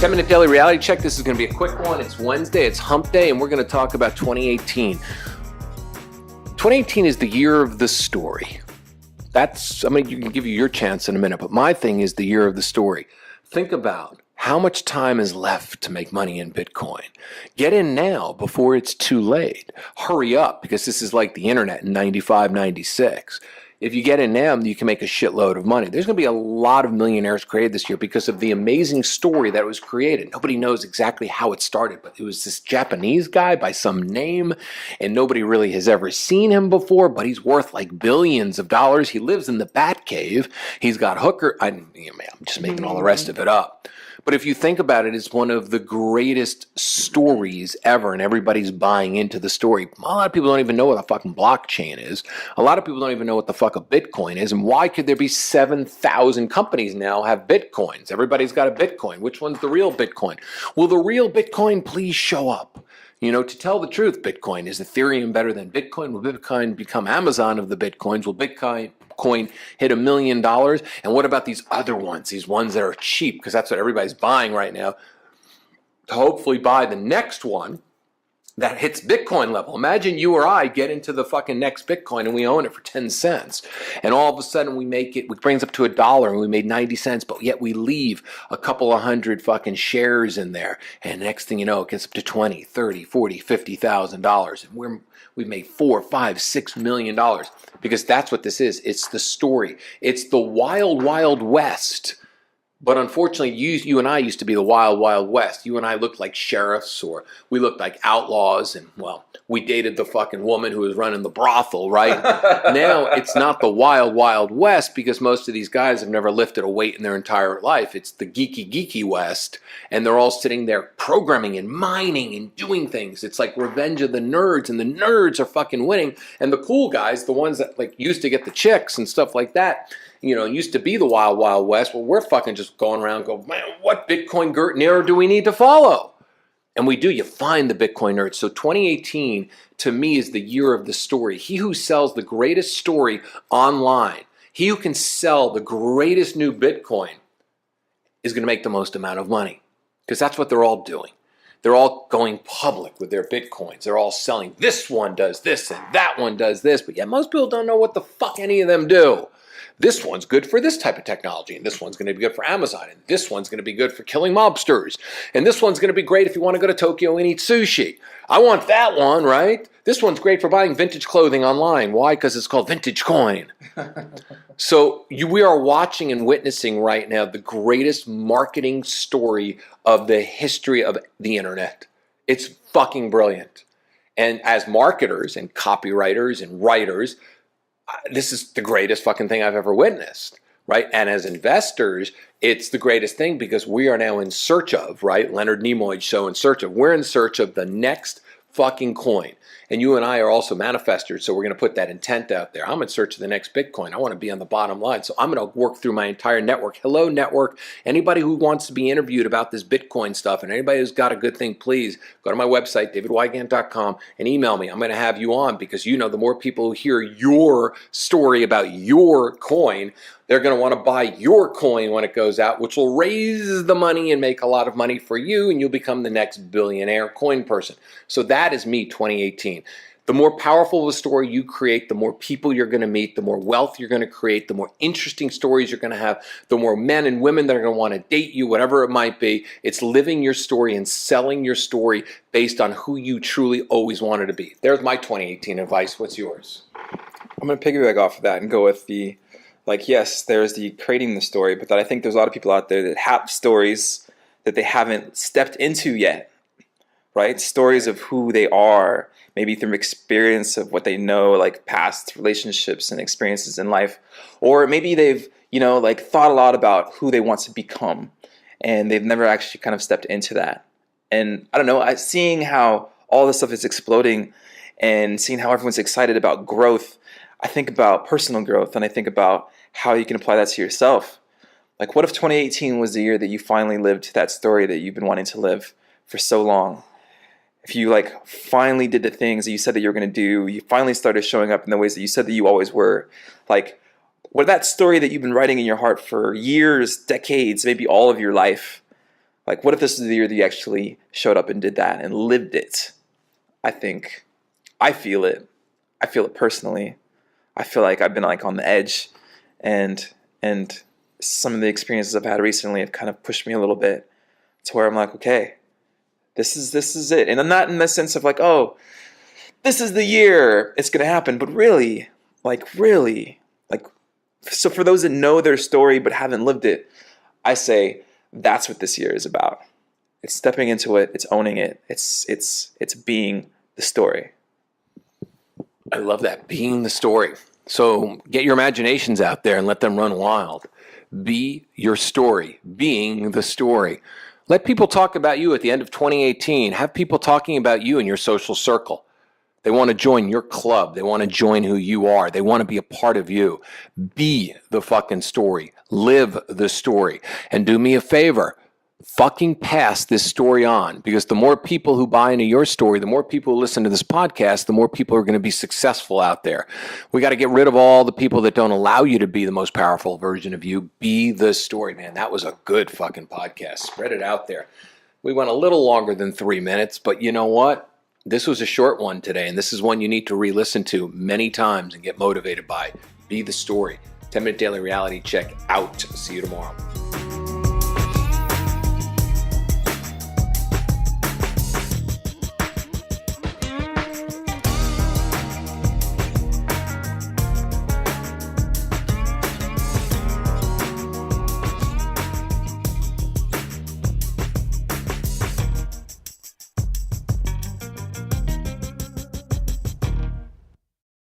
10-minute daily reality check. This is going to be a quick one. It's Wednesday. It's hump day, and we're going to talk about 2018. 2018 is the year of the story. You can give you your chance in a minute, but my thing is the year of the story. Think about how much time is left to make money in Bitcoin. Get in now before it's too late. Hurry up, because this is like the internet in 95, 96. If you get in now, you can make a shitload of money. There's going to be a lot of millionaires created this year because of the amazing story that was created. Nobody knows exactly how it started, but it was this Japanese guy by some name, and nobody really has ever seen him before, but he's worth like billions of dollars. He lives in the Bat Cave. He's got I'm just making all the rest of it up. But if you think about it, it's one of the greatest stories ever, and everybody's buying into the story. A lot of people don't even know what a fucking blockchain is. A lot of people don't even know what the fuck a Bitcoin is, and why could there be 7,000 companies now have Bitcoins? Everybody's got a Bitcoin. Which one's the real Bitcoin? Will the real Bitcoin please show up? To tell the truth, Bitcoin, is Ethereum better than Bitcoin? Will Bitcoin become Amazon of the Bitcoins? Will Bitcoin hit $1 million? And what about these other ones, these ones that are cheap? Because that's what everybody's buying right now, to hopefully buy the next one that hits Bitcoin level. Imagine you or I get into the fucking next Bitcoin and we own it for 10 cents. And all of a sudden it brings up to $1 and we made 90 cents, but yet we leave a couple of hundred fucking shares in there. And next thing you know, it gets up to 20, 30, 40, $50,000. And we've made $4, $5, $6 million, because that's what this is. It's the story. It's the wild, wild west. But unfortunately, you and I used to be the wild, wild west. You and I looked like sheriffs, or we looked like outlaws, and, well, we dated the fucking woman who was running the brothel, right? Now, it's not the wild, wild west, because most of these guys have never lifted a weight in their entire life. It's the geeky west, and they're all sitting there programming and mining and doing things. It's like Revenge of the Nerds, and the nerds are fucking winning, and the cool guys, the ones that like used to get the chicks and stuff like that, used to be the wild, wild west. Well, we're fucking just going around going, man, what Bitcoin nerd do we need to follow? And we do. You find the Bitcoin nerds. So 2018, to me, is the year of the story. He who sells the greatest story online, he who can sell the greatest new Bitcoin, is going to make the most amount of money. Because that's what they're all doing. They're all going public with their Bitcoins. They're all selling, this one does this and that one does this. But yet most people don't know what the fuck any of them do. This one's good for this type of technology, and this one's going to be good for Amazon, and this one's going to be good for killing mobsters, and this one's going to be great if you want to go to Tokyo and eat sushi. I want that one, right? This one's great for buying vintage clothing online. Why? Because it's called Vintage Coin. So we are watching and witnessing right now the greatest marketing story of the history of the internet. It's fucking brilliant. And as marketers and copywriters and writers, this is the greatest fucking thing I've ever witnessed, right? And as investors, it's the greatest thing because we are now in search of, right? Leonard Nimoy's show we're in search of the next fucking coin. And you and I are also manifestors, so we're going to put that intent out there. I'm in search of the next Bitcoin. I want to be on the bottom line, so I'm going to work through my entire network. Hello, network. Anybody who wants to be interviewed about this Bitcoin stuff, and anybody who's got a good thing, please go to my website, davidwygant.com, and email me. I'm going to have you on because, the more people who hear your story about your coin, they're going to want to buy your coin when it goes out, which will raise the money and make a lot of money for you, and you'll become the next billionaire coin person. So that is me, 2018. The more powerful of a story you create, the more people you're going to meet, the more wealth you're going to create, the more interesting stories you're going to have, the more men and women that are going to want to date you, whatever it might be. It's living your story and selling your story based on who you truly always wanted to be. There's my 2018 advice. What's yours? I'm going to piggyback off of that and go with yes, there's the creating the story, but that I think there's a lot of people out there that have stories that they haven't stepped into yet, right? Stories of who they are, maybe through experience of what they know, like past relationships and experiences in life. Or maybe they've, thought a lot about who they want to become, and they've never actually kind of stepped into that. And I don't know, seeing how all this stuff is exploding and seeing how everyone's excited about growth, I think about personal growth, and I think about how you can apply that to yourself. Like, what if 2018 was the year that you finally lived that story that you've been wanting to live for so long? If you finally did the things that you said that you were going to do, you finally started showing up in the ways that you said that you always were. What that story that you've been writing in your heart for years, decades, maybe all of your life, Like, what if this is the year that you actually showed up and did that and lived it? I feel it. I feel it personally. I feel like I've been like on the edge, and some of the experiences I've had recently have kind of pushed me a little bit to where I'm like, okay, this is it. And I'm not in the sense of like, oh, this is the year it's gonna happen, but really, like, so for those that know their story but haven't lived it, I say that's what this year is about. It's stepping into it, it's owning it, it's being the story. I love that, being the story. So get your imaginations out there and let them run wild. Be your story, being the story. Let people talk about you at the end of 2018. Have people talking about you in your social circle. They want to join your club. They want to join who you are. They want to be a part of you. Be the fucking story. Live the story. And do me a favor, fucking pass this story on, because the more people who buy into your story, the more people who listen to this podcast, the more people are going to be successful out there. We got to get rid of all the people that don't allow you to be the most powerful version of you. Be the story, man. That was a good fucking podcast. Spread it out there. We went a little longer than 3 minutes, but you know what? This was a short one today, and this is one you need to re-listen to many times and get motivated by. Be the story. 10-minute daily reality check out. See you tomorrow.